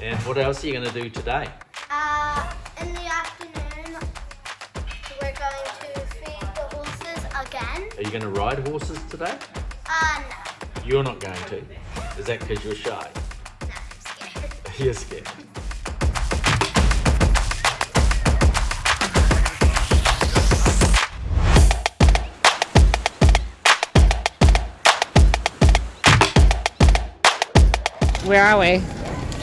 And what else are you going to do today? In the afternoon, we're going to feed the horses again. Are you going to ride horses today? No. You're not going to. Is that because you're shy? No, I'm scared. You're scared. Where are we?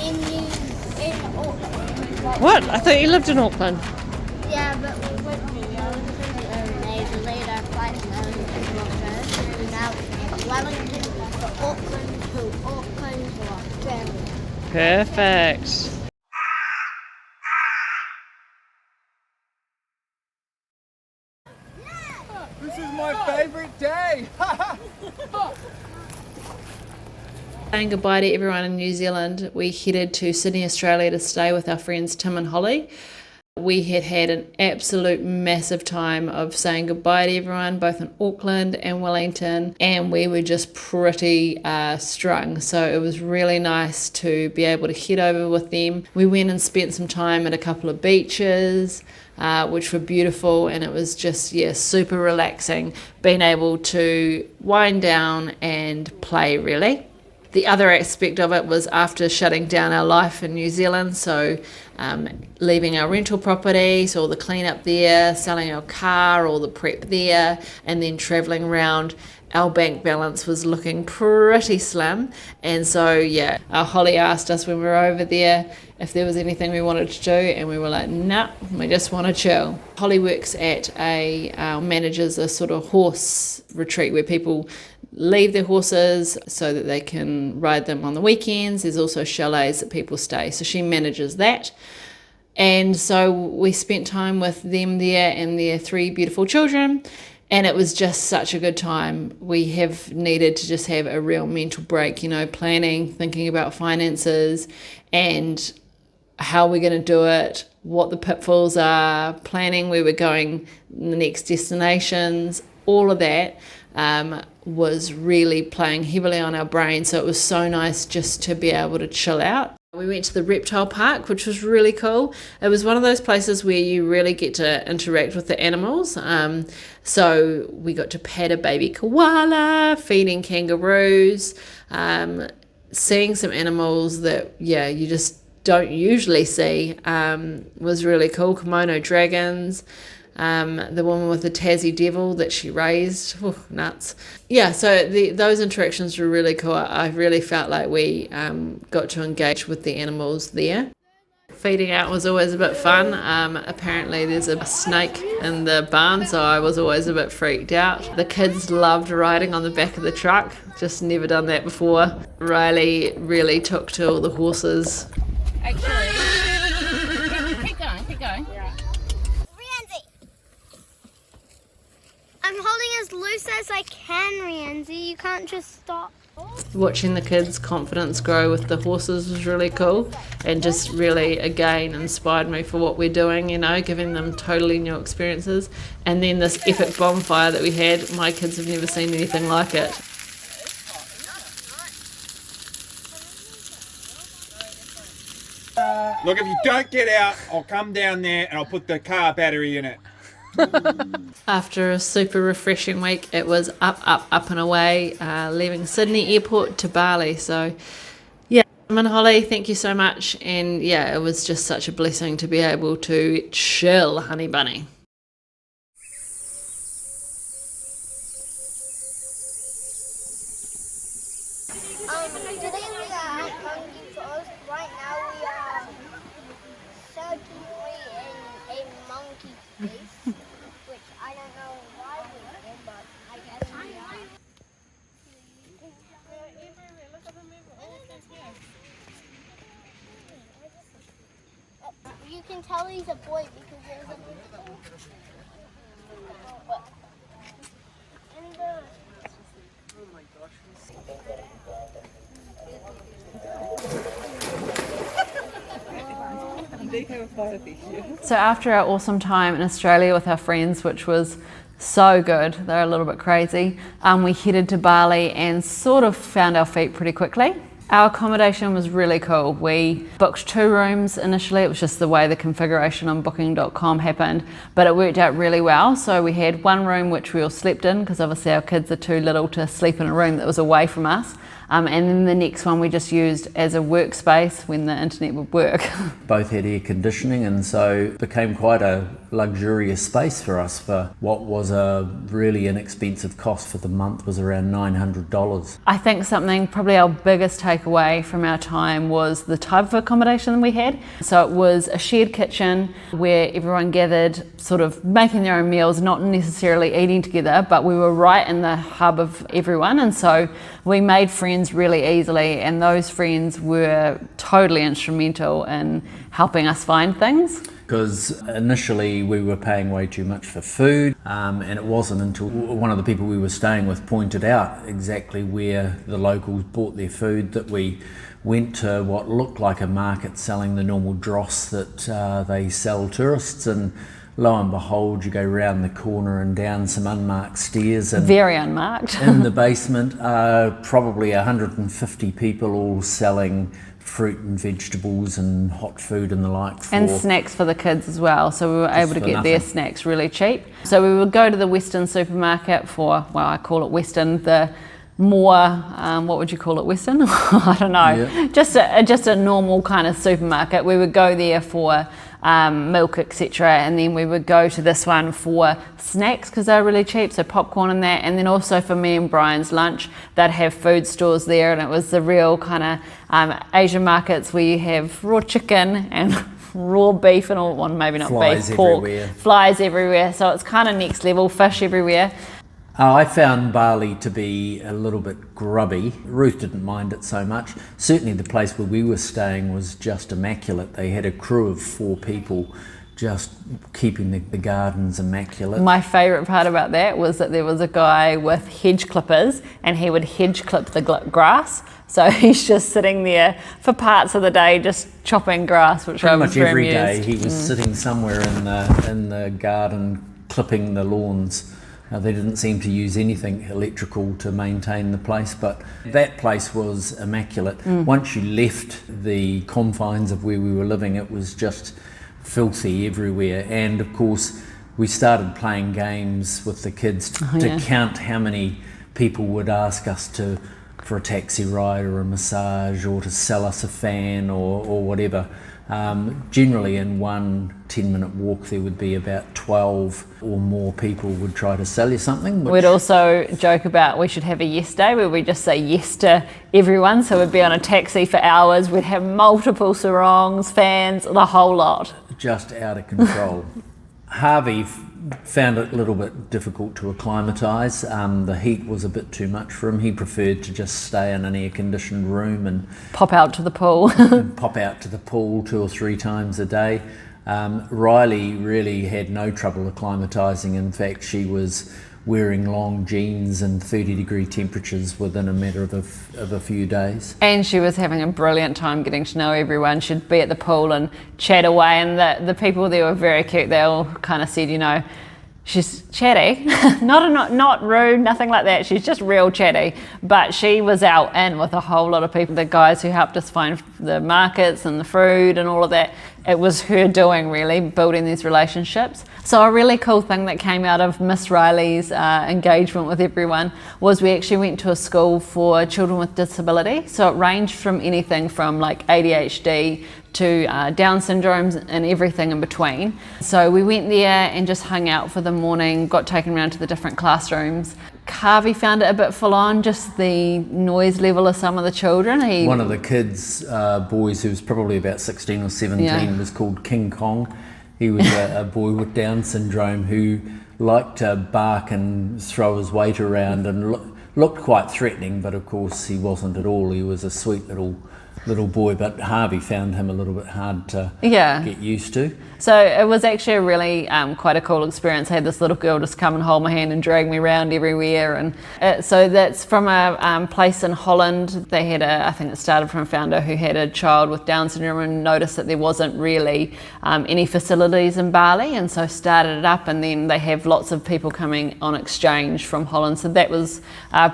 In Auckland. What? I thought you lived in Auckland. Yeah, but we went to Wellington and they delayed our flight and now Wellington to Auckland to Auckland to Australia. Perfect. This is my favourite day! Saying goodbye to everyone in New Zealand, we headed to Sydney, Australia to stay with our friends Tim and Holly. We had an absolute massive time of saying goodbye to everyone, both in Auckland and Wellington, and we were just pretty strung. So it was really nice to be able to head over with them. We went and spent some time at a couple of beaches, which were beautiful, and it was just, super relaxing, being able to wind down and play, really. The other aspect of it was after shutting down our life in New Zealand, so leaving our rental properties, all the cleanup there, selling our car, all the prep there, and then travelling around, our bank balance was looking pretty slim. And so, Holly asked us when we were over there if there was anything we wanted to do, and we were like, nah, we just want to chill. Holly works at manages a sort of horse retreat where people leave their horses so that they can ride them on the weekends. There's also chalets that people stay, so she manages that. And so we spent time with them there and their 3 beautiful children, and it was just such a good time. We have needed to just have a real mental break, planning, thinking about finances and how we're going to do it, what the pitfalls are, planning where we're going, the next destinations, all of that was really playing heavily on our brain. So it was so nice just to be able to chill out. We went to the reptile park, which was really cool. It was one of those places where you really get to interact with the animals. So we got to pet a baby koala, feeding kangaroos, seeing some animals that, you just don't usually see, was really cool. Kimono dragons. The woman with the Tassie devil that she raised, nuts. So those interactions were really cool. I really felt like we got to engage with the animals there. Feeding out was always a bit fun. Apparently there's a snake in the barn, so I was always a bit freaked out. The kids loved riding on the back of the truck, just never done that before. Riley really took to all the horses. Actually, keep going. I'm holding as loose as I can, Rianzi. You can't just stop. Watching the kids' confidence grow with the horses was really cool, and just really, again, inspired me for what we're doing, giving them totally new experiences. And then this epic bonfire that we had, my kids have never seen anything like it. Look, if you don't get out, I'll come down there and I'll put the car battery in it. After a super refreshing week, it was up and away, leaving Sydney Airport to Bali. So, Tim and Holly, thank you so much. And it was just such a blessing to be able to chill, honey bunny. Today we are at Monkey Forest. Right now we are certainly in a monkey place, which I don't know why we're in, but I guess we are. You can tell he's a boy because there's a oh my gosh. So after our awesome time in Australia with our friends, which was so good, they're a little bit crazy, we headed to Bali and sort of found our feet pretty quickly. Our accommodation was really cool. We booked 2 rooms initially. It was just the way the configuration on booking.com happened, but it worked out really well. So we had 1 room which we all slept in, because obviously our kids are too little to sleep in a room that was away from us. And then the next one we just used as a workspace when the internet would work. Both had air conditioning, and so it became quite a luxurious space for us. For what was a really inexpensive cost for the month was around $900. I think probably our biggest takeaway from our time was the type of accommodation we had. So it was a shared kitchen where everyone gathered, sort of making their own meals, not necessarily eating together, but we were right in the hub of everyone, and so we made friends really easily, and those friends were totally instrumental in helping us find things. Because initially we were paying way too much for food, and it wasn't until one of the people we were staying with pointed out exactly where the locals bought their food that we went to what looked like a market selling the normal dross that they sell tourists, and lo and behold, you go round the corner and down some unmarked stairs, and very unmarked. in the basement are probably 150 people all selling fruit and vegetables and hot food and the like, and snacks for the kids as well, so we were able to get their snacks really cheap. So we would go to the Western supermarket for, well, I call it Western, the more what would you call it, Western? I don't know. Yeah. Just a normal kind of supermarket. We would go there for milk, etc., and then we would go to this one for snacks because they're really cheap, so popcorn and that. And then also for me and Brian's lunch, they'd have food stores there, and it was the real kind of Asian markets where you have raw chicken and raw beef and all, well, maybe not flies beef, pork, everywhere. Flies everywhere. So it's kind of next level, fish everywhere. I found Bali to be a little bit grubby. Ruth didn't mind it so much. Certainly the place where we were staying was just immaculate. They had a crew of 4 people just keeping the gardens immaculate. My favourite part about that was that there was a guy with hedge clippers, and he would hedge clip the grass. So he's just sitting there for parts of the day just chopping grass, which pretty I was much very every amused. day he was sitting somewhere in the garden clipping the lawns. They didn't seem to use anything electrical to maintain the place, but that place was immaculate. Once you left the confines of where we were living, it was just filthy everywhere. And of course, we started playing games with the kids to count how many people would ask us for a taxi ride or a massage or to sell us a fan or whatever. Generally in one 10-minute walk there would be about 12 or more people would try to sell you something. We'd also joke about we should have a yes day where we just say yes to everyone, so we'd be on a taxi for hours, we'd have multiple sarongs, fans, the whole lot. Just out of control. Harvey found it a little bit difficult to acclimatise. The heat was a bit too much for him. He preferred to just stay in an air-conditioned room and pop out to the pool. Pop out to the pool 2 or 3 times a day. Riley really had no trouble acclimatising. In fact, she was wearing long jeans and 30-degree temperatures within a matter of a few days. And she was having a brilliant time getting to know everyone. She'd be at the pool and chat away, and the people there were very cute. They all kind of said, you know, she's chatty, not rude, nothing like that. She's just real chatty. But she was out in with a whole lot of people. The guys who helped us find the markets and the food and all of that, it was her doing, really, building these relationships. So a really cool thing that came out of Miss Riley's engagement with everyone was we actually went to a school for children with disability. So it ranged from anything from like ADHD to Down syndromes and everything in between. So we went there and just hung out for the morning, got taken around to the different classrooms. Harvey found it a bit full on, just the noise level of some of the children. One of the kids, boys who was probably about 16 or 17, was called King Kong. He was a boy with Down syndrome who liked to bark and throw his weight around and looked quite threatening, but of course he wasn't at all. He was a sweet little boy, but Harvey found him a little bit hard to get used to. So it was actually a really quite a cool experience. I had this little girl just come and hold my hand and drag me around everywhere, and so that's from a place in Holland. They had I think it started from a founder who had a child with Down syndrome and noticed that there wasn't really any facilities in Bali, and so started it up, and then they have lots of people coming on exchange from Holland. So that was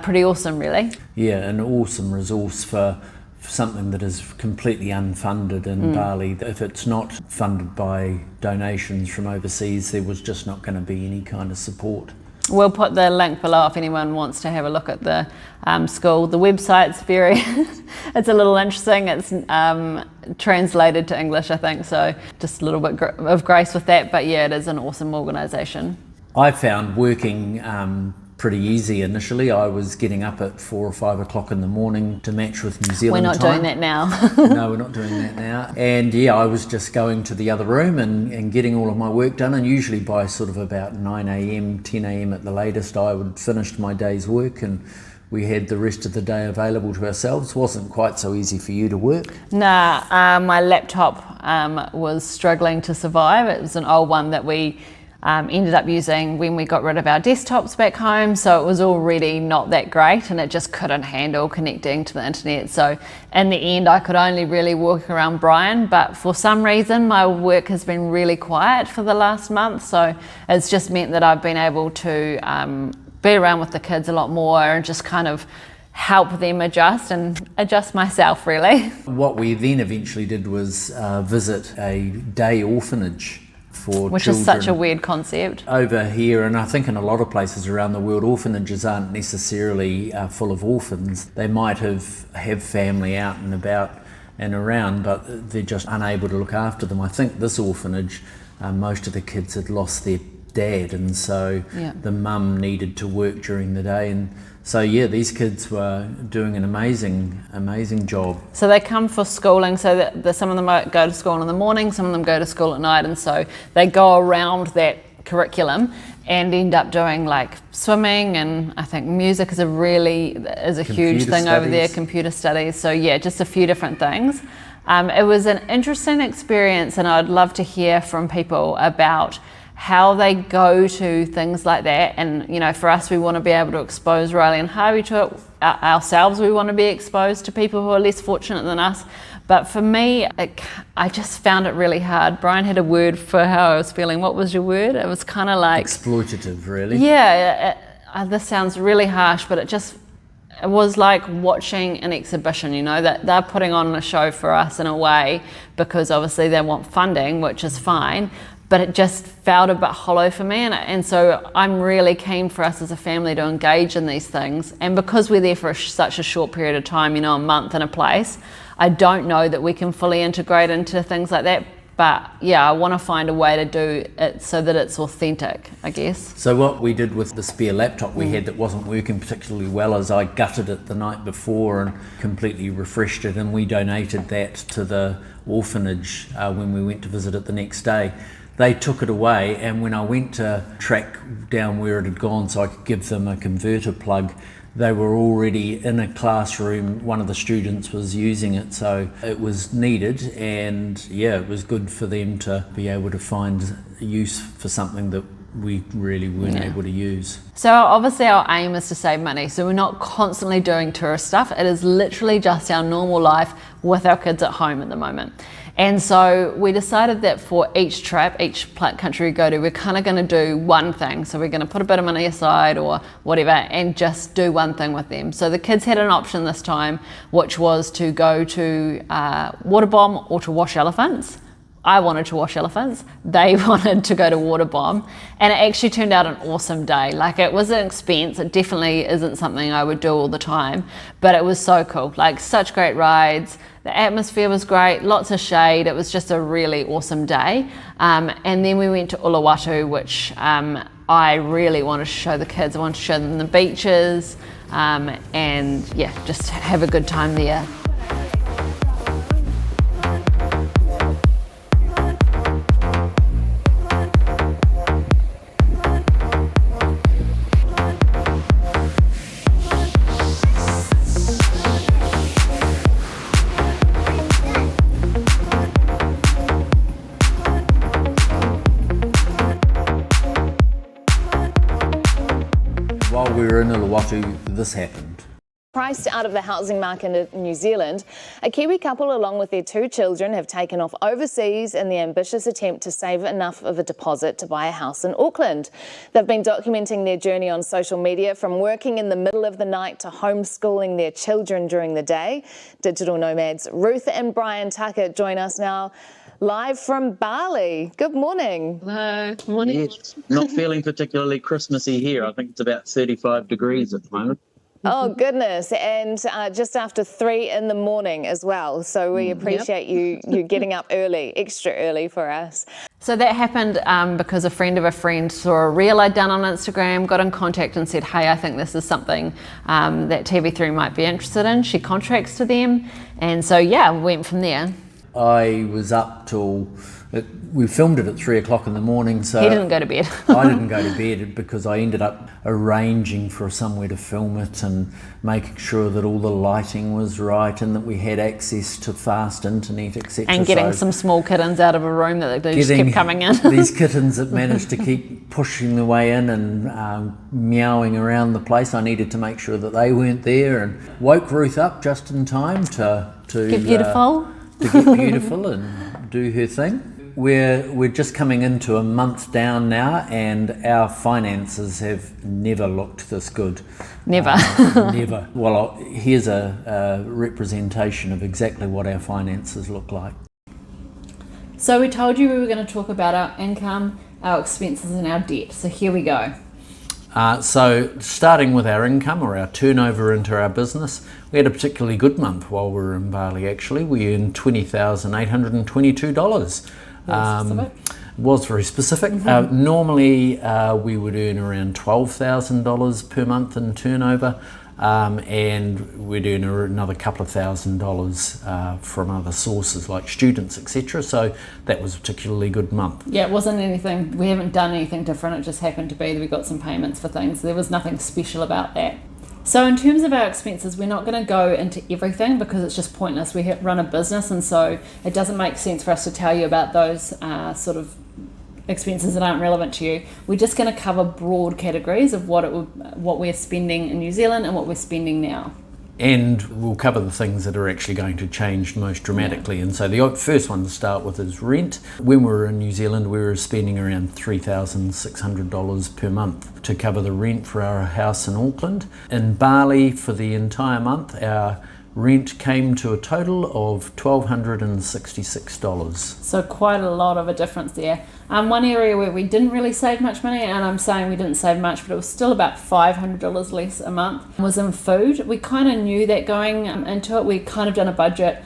pretty awesome, really. Yeah, an awesome resource for something that is completely unfunded in Bali. If it's not funded by donations from overseas, there was just not going to be any kind of support. We'll put the link below if anyone wants to have a look at the school. The website's very, it's a little interesting. It's translated to English, I think, so just a little bit of grace with that. But yeah, it is an awesome organisation. I found working pretty easy initially. I was getting up at 4 or 5 o'clock in the morning to match with New Zealand We're not time. doing that now. No, we're not doing that now. And yeah, I was just going to the other room and getting all of my work done, and usually by sort of about 9 a.m, 10 a.m. at the latest, I would finish my day's work and we had the rest of the day available to ourselves. Wasn't quite so easy for you to work? Nah, my laptop was struggling to survive. It was an old one that we ended up using when we got rid of our desktops back home, so it was already not that great and it just couldn't handle connecting to the internet. So in the end I could only really work around Brian, but for some reason my work has been really quiet for the last month, so it's just meant that I've been able to be around with the kids a lot more and just kind of help them adjust and adjust myself really. What we then eventually did was visit a day orphanage for Which children. is such a weird concept. Over here, and I think in a lot of places around the world, orphanages aren't necessarily full of orphans. They might have family out and about and around, but they're just unable to look after them. I think this orphanage, most of the kids had lost their dad, and so the mum needed to work during the day, and so yeah, these kids were doing an amazing job. So they come for schooling, so that some of them might go to school in the morning, some of them go to school at night, and so they go around that curriculum and end up doing like swimming, and I think music is a huge thing over there, computer studies. So yeah, just a few different things. It was an interesting experience, and I'd love to hear from people about how they go to things like that. And you know, for us, we want to be able to expose Riley and Harvey to it ourselves. We want to be exposed to people who are less fortunate than us. But for me, I just found it really hard. Brian had a word for how I was feeling. What was your word? It was kind of like exploitative, really. Yeah, this sounds really harsh, but it was like watching an exhibition, you know, that they're putting on a show for us in a way, because obviously they want funding, which is fine, but it just felt a bit hollow for me, and so I'm really keen for us as a family to engage in these things. And because we're there for such a short period of time, you know, a month in a place, I don't know that we can fully integrate into things like that. But yeah, I want to find a way to do it so that it's authentic, I guess. So what we did with the spare laptop we had that wasn't working particularly well is I gutted it the night before and completely refreshed it, and we donated that to the orphanage when we went to visit it the next day. They took it away, and when I went to track down where it had gone so I could give them a converter plug, they were already in a classroom. One of the students was using it, so it was needed, and yeah, it was good for them to be able to find use for something that we really weren't able to use. So obviously our aim is to save money, so we're not constantly doing tourist stuff. It is literally just our normal life with our kids at home at the moment. And so we decided that for each trip, each country we go to, we're kind of going to do one thing. So we're going to put a bit of money aside or whatever and just do one thing with them. So the kids had an option this time, which was to go to water bomb or to wash elephants. I wanted to wash elephants. They wanted to go to water bomb, and it actually turned out an awesome day. Like, it was an expense. It definitely isn't something I would do all the time, but it was so cool. Like, such great rides. The atmosphere was great, lots of shade. It was just a really awesome day. And then we went to Uluwatu, which I really wanted to show the kids. I wanted to show them the beaches, and yeah, just have a good time there. While we were in Uluwatu, this happened. Priced out of the housing market in New Zealand, a Kiwi couple along with their 2 children have taken off overseas in the ambitious attempt to save enough of a deposit to buy a house in Auckland. They've been documenting their journey on social media, from working in the middle of the night to homeschooling their children during the day. Digital nomads Ruth and Brian Tucker join us now live from Bali. Good morning. Hello. Morning. Yes, not feeling particularly Christmassy here. I think it's about 35 degrees at the moment. Oh, goodness. And just after 3 in the morning as well. So we appreciate you getting up early, extra early for us. So that happened because a friend of a friend saw a reel I'd done on Instagram, got in contact and said, hey, I think this is something that TV3 might be interested in. She contracts to them. And so, yeah, went from there. I was up till, we filmed it at 3 o'clock in the morning, so He didn't go to bed. I didn't go to bed because I ended up arranging for somewhere to film it and making sure that all the lighting was right and that we had access to fast internet, etc. And getting some small kittens out of a room that they just kept coming in. These kittens that managed to keep pushing their way in and meowing around the place. I needed to make sure that they weren't there, and woke Ruth up just in time to Get beautiful. To get beautiful and do her thing. We're just coming into a month down now, and our finances have never looked this good. Never. Never. Well, here's a representation of exactly what our finances look like. So we told you we were going to talk about our income, our expenses and our debt. So here we go. So starting with our income, or our turnover into our business, we had a particularly good month while we were in Bali. Actually, we earned $20,822. Was very specific. Normally we would earn around $12,000 per month in turnover, and we'd earn another couple of $1,000 from other sources like students, etc. So that was a particularly good month. Yeah, it wasn't anything, we haven't done anything different. It just happened to be that we got some payments for things. There was nothing special about that. So in terms of our expenses, we're not going to go into everything because it's just pointless. We run a business, and so it doesn't make sense for us to tell you about those sort of expenses that aren't relevant to you. We're just going to cover broad categories of what we're spending in New Zealand and what we're spending now. And we'll cover the things that are actually going to change most dramatically. And so the first one to start with is rent. When we were in New Zealand, we were spending around $3,600 per month to cover the rent for our house in Auckland. In Bali, for the entire month, our rent came to a total of $1,266. So quite a lot of a difference there. One area where we didn't really save much money, and I'm saying we didn't save much, but it was still about $500 less a month, was in food. We kind of knew that going into it. We'd kind of done a budget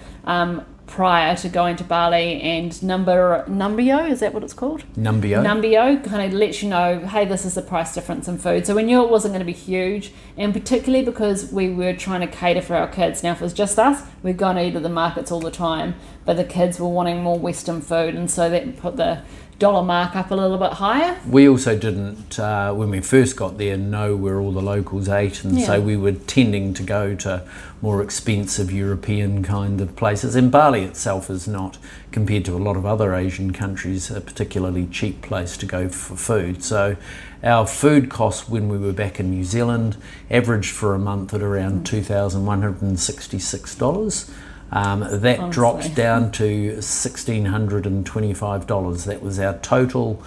prior to going to Bali, and Numbeo, is that what it's called? Numbeo kind of lets you know, hey, this is the price difference in food. So we knew it wasn't going to be huge, and particularly because we were trying to cater for our kids. Now if it was just us, we'd go and eat at the markets all the time, but the kids were wanting more Western food, and so that put the dollar mark up a little bit higher. We also didn't, when we first got there, know where all the locals ate, and so we were tending to go to more expensive European kind of places. And Bali itself is not, compared to a lot of other Asian countries, a particularly cheap place to go for food. So our food costs when we were back in New Zealand averaged for a month at around $2,166. That dropped down to $1,625. That was our total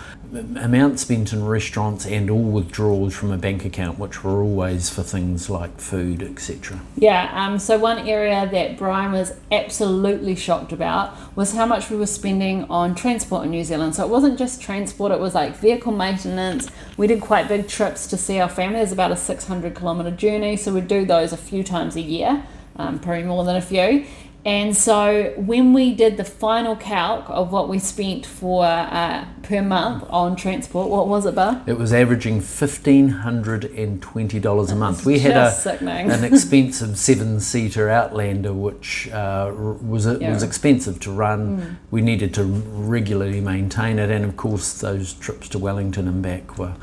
amount spent in restaurants and all withdrawals from a bank account, which were always for things like food, etc. Yeah, so one area that Brian was absolutely shocked about was how much we were spending on transport in New Zealand. So it wasn't just transport, it was like vehicle maintenance. We did quite big trips to see our family. It was about a 600-kilometre journey, so we'd do those a few times a year, probably more than a few. And so when we did the final calc of what we spent for per month on transport, what was it, Bar? It was averaging $1,520 a month. We had an expensive 7-seater Outlander, which was expensive to run. We needed to regularly maintain it, and of course those trips to Wellington and back were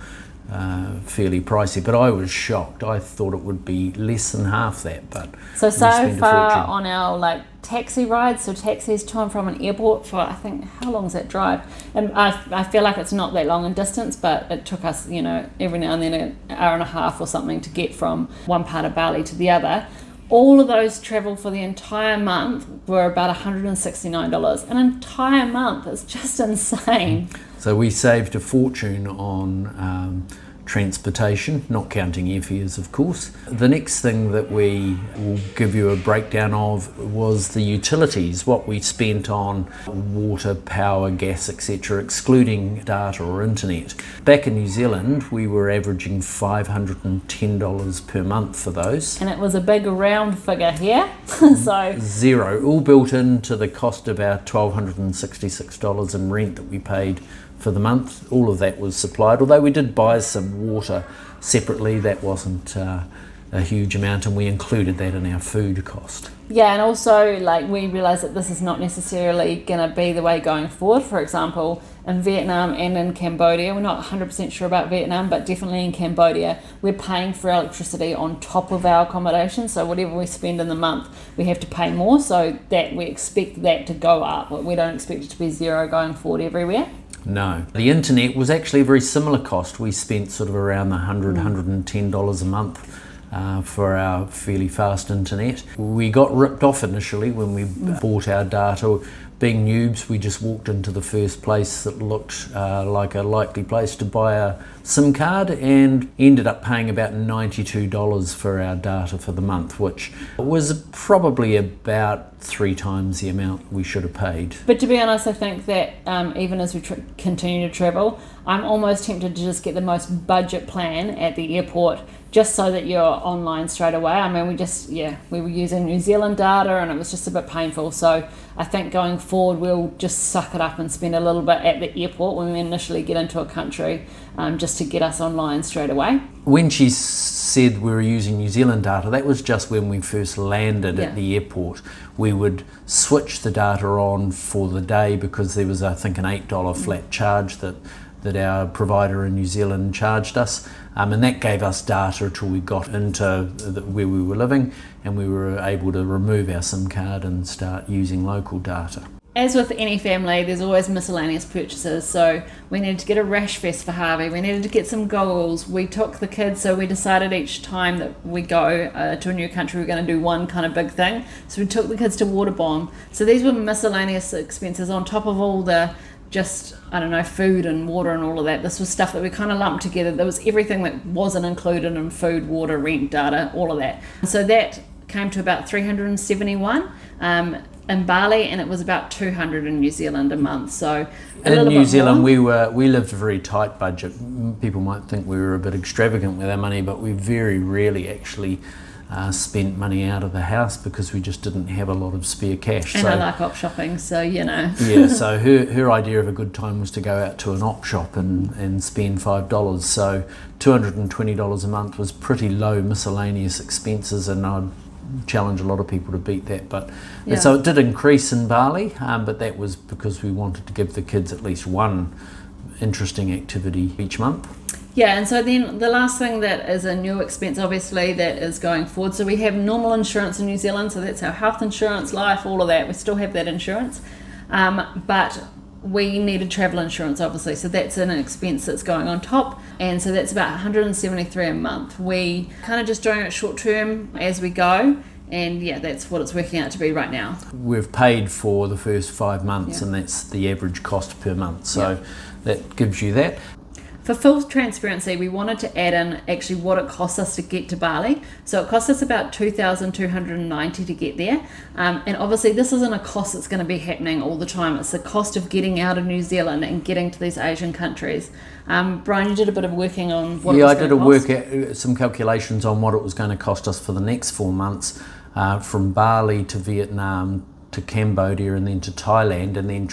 fairly pricey, but I was shocked. I thought it would be less than half that, but so far on our taxi rides, so taxis to and from an airport for, I think, how long is that drive? And I feel like it's not that long in distance, but it took us, every now and then an hour and a half or something to get from one part of Bali to the other. All of those travel for the entire month were about $169. An entire month is just insane. So we saved a fortune on transportation, not counting airfares, of course. The next thing that we will give you a breakdown of was the utilities, what we spent on water, power, gas, etc., excluding data or internet. Back in New Zealand, we were averaging $510 per month for those. And it was a big round figure here. So Zero, all built into the cost of our $1,266 in rent that we paid for the month. All of that was supplied, although we did buy some water separately. That wasn't a huge amount, and we included that in our food cost. yeah, and also like we realised that this is not necessarily going to be the way going forward. For example, in Vietnam and in Cambodia, we're not 100% sure about Vietnam, but definitely in Cambodia, we're paying for electricity on top of our accommodation. So whatever we spend in the month, we have to pay more. So that we expect that to go up, but we don't expect it to be zero going forward everywhere. No. The internet was actually a very similar cost. We spent sort of around the $110 a month for our fairly fast internet. We got ripped off initially when we bought our data. Being noobs, we just walked into the first place that looked like a likely place to buy a SIM card and ended up paying about $92 for our data for the month, which was probably about 3 times the amount we should have paid. But to be honest, I think that even as we continue to travel, I'm almost tempted to just get the most budget plan at the airport, just so that you're online straight away. I mean, we were using New Zealand data and it was just a bit painful. So I think going forward, we'll just suck it up and spend a little bit at the airport when we initially get into a country, just to get us online straight away. When she said we were using New Zealand data, that was just when we first landed at the airport. We would switch the data on for the day because there was, I think, an $8 flat charge that our provider in New Zealand charged us, and that gave us data until we got into where we were living, and we were able to remove our SIM card and start using local data. As with any family, there's always miscellaneous purchases. So we needed to get a rash vest for Harvey. We needed to get some goggles. We took the kids, so we decided each time that we go to a new country, we're going to do one kind of big thing. So we took the kids to Waterbomb. So these were miscellaneous expenses on top of all the food and water and all of that. This was stuff that we kind of lumped together. There was everything that wasn't included in food, water, rent, data, all of that. So that came to about $371 in Bali, and it was about $200 in New Zealand a month. So in New Zealand, we lived a very tight budget. People might think we were a bit extravagant with our money, but we very rarely actually spent money out of the house because we just didn't have a lot of spare cash. And I like op shopping, so you know. Yeah, so her idea of a good time was to go out to an op shop and spend $5. So $220 a month was pretty low miscellaneous expenses, and I'd challenge a lot of people to beat that. But so it did increase in Bali, but that was because we wanted to give the kids at least one interesting activity each month. Yeah, and so then the last thing that is a new expense, obviously, that is going forward. So we have normal insurance in New Zealand, so that's our health insurance, life, all of that. We still have that insurance, but we needed travel insurance, obviously. So that's an expense that's going on top, and so that's about $173 a month. We kind of just doing it short term as we go. And yeah, that's what it's working out to be right now. We've paid for the first 5 months, and that's the average cost per month. So that gives you that. For full transparency, we wanted to add in actually what it costs us to get to Bali. So it costs us about $2,290 to get there. And obviously this isn't a cost that's going to be happening all the time. It's the cost of getting out of New Zealand and getting to these Asian countries. Brian, you did a bit of working on what it was going to cost. I did some calculations on what it was going to cost us for the next 4 months, from Bali to Vietnam to Cambodia and then to Thailand, and then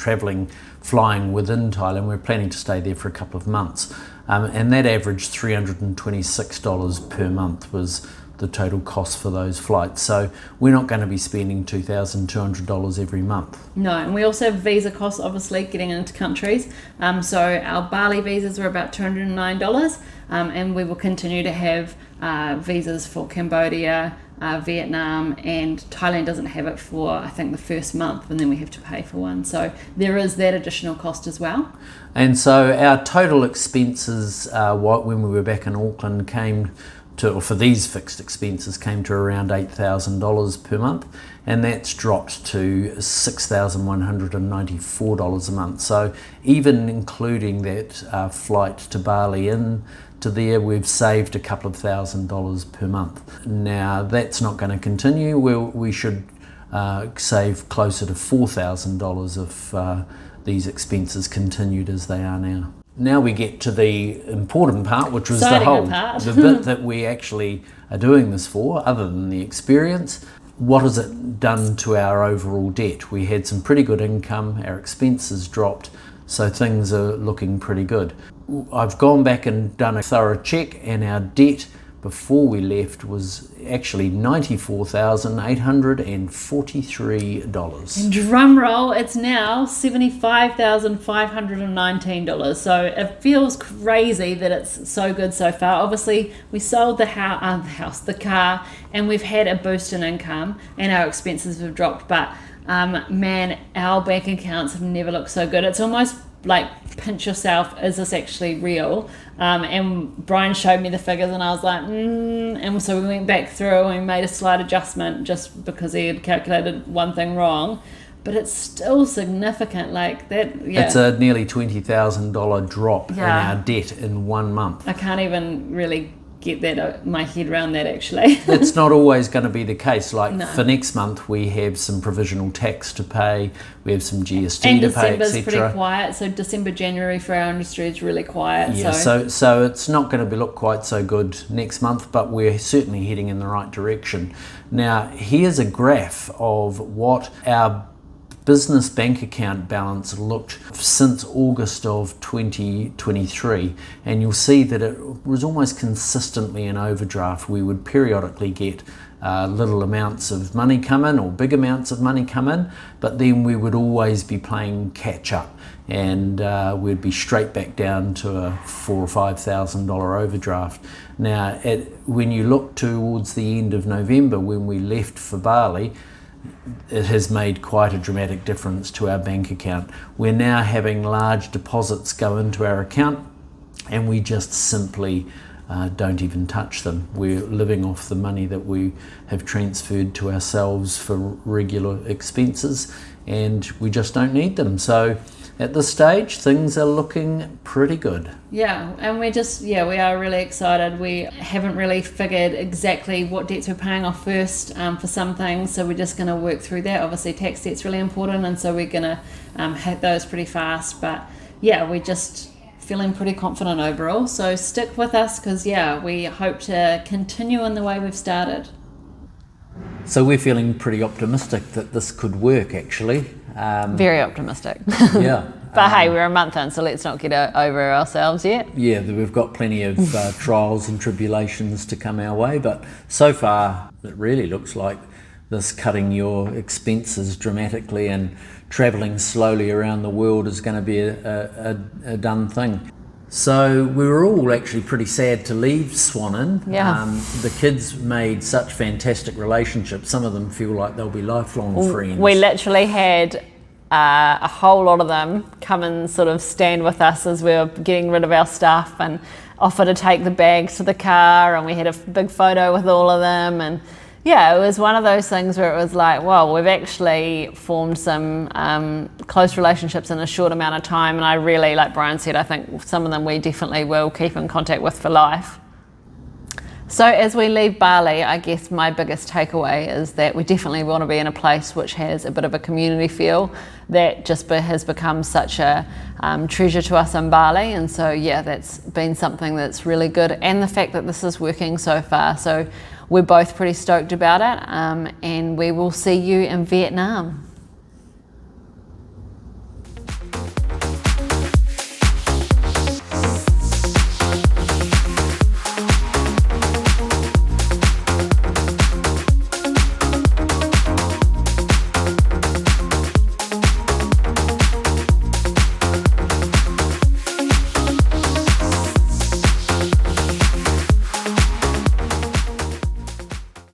flying within Thailand. We're planning to stay there for a couple of months, and that averaged $326 per month was the total cost for those flights. So we're not going to be spending $2,200 every month. No, and we also have visa costs, obviously, getting into countries. So our Bali visas were about $209, and we will continue to have visas for Cambodia, Vietnam, and Thailand doesn't have it for, I think, the first month, and then we have to pay for one. So there is that additional cost as well. And so our total expenses when we were back in Auckland came for these fixed expenses came to around $8,000 per month, and that's dropped to $6,194 a month. So even including that flight to Bali in to there, we've saved a couple of $1,000s per month. Now that's not going to continue. We should save closer to $4,000 if these expenses continued as they are now. Now we get to the important part, which was the bit that we actually are doing this for, other than the experience. What has it done to our overall debt? We had some pretty good income, our expenses dropped, so things are looking pretty good. I've gone back and done a thorough check, and our debt before we left was actually $94,843. And drum roll, it's now $75,519. So it feels crazy that it's so good so far. Obviously, we sold the car, and we've had a boost in income, and our expenses have dropped. But man, our bank accounts have never looked so good. It's almost like pinch yourself, is this actually real? And Brian showed me the figures, and I was like, and so we went back through and we made a slight adjustment just because he had calculated one thing wrong, but it's still significant, like that. Yeah, it's a nearly $20,000 drop in our debt in 1 month. I can't even really get that my head around that, actually. It's not always going to be the case. Like for next month, we have some provisional tax to pay, we have some GST and to pay, December's etc. pretty quiet, so December, January for our industry is really quiet. Yeah, so it's not going to look quite so good next month, but we're certainly heading in the right direction. Now, here's a graph of what our business bank account balance looked since August of 2023, and you'll see that it was almost consistently in overdraft. We would periodically get little amounts of money come in or big amounts of money come in, but then we would always be playing catch up, and we'd be straight back down to a $4,000 or $5,000 overdraft. Now when you look towards the end of November, when we left for Bali, it has made quite a dramatic difference to our bank account. We're now having large deposits go into our account, and we just simply don't even touch them. We're living off the money that we have transferred to ourselves for regular expenses, and we just don't need them. So at this stage, things are looking pretty good. Yeah, and we are really excited. We haven't really figured exactly what debts we're paying off first for some things, so we're just going to work through that. Obviously, tax debt's really important, and so we're going to hit those pretty fast. But yeah, we're just feeling pretty confident overall. So stick with us, because we hope to continue in the way we've started. So we're feeling pretty optimistic that this could work, actually. Very optimistic. Yeah. But hey, we're a month in, so let's not get over ourselves yet. Yeah, we've got plenty of trials and tribulations to come our way, but so far it really looks like this cutting your expenses dramatically and travelling slowly around the world is going to be a done thing. So we were all actually pretty sad to leave Swannon. Yeah. The kids made such fantastic relationships. Some of them feel like they'll be lifelong friends. We literally had a whole lot of them come and sort of stand with us as we were getting rid of our stuff and offer to take the bags to the car, and we had a big photo with all of them. And yeah, it was one of those things where it was like, well, we've actually formed some close relationships in a short amount of time, and I really, like Brian said, I think some of them we definitely will keep in contact with for life. So as we leave Bali, I guess my biggest takeaway is that we definitely want to be in a place which has a bit of a community feel. That just has become such a treasure to us in Bali, and so yeah, that's been something that's really good, and the fact that this is working so far. So we're both pretty stoked about it, and we will see you in Vietnam.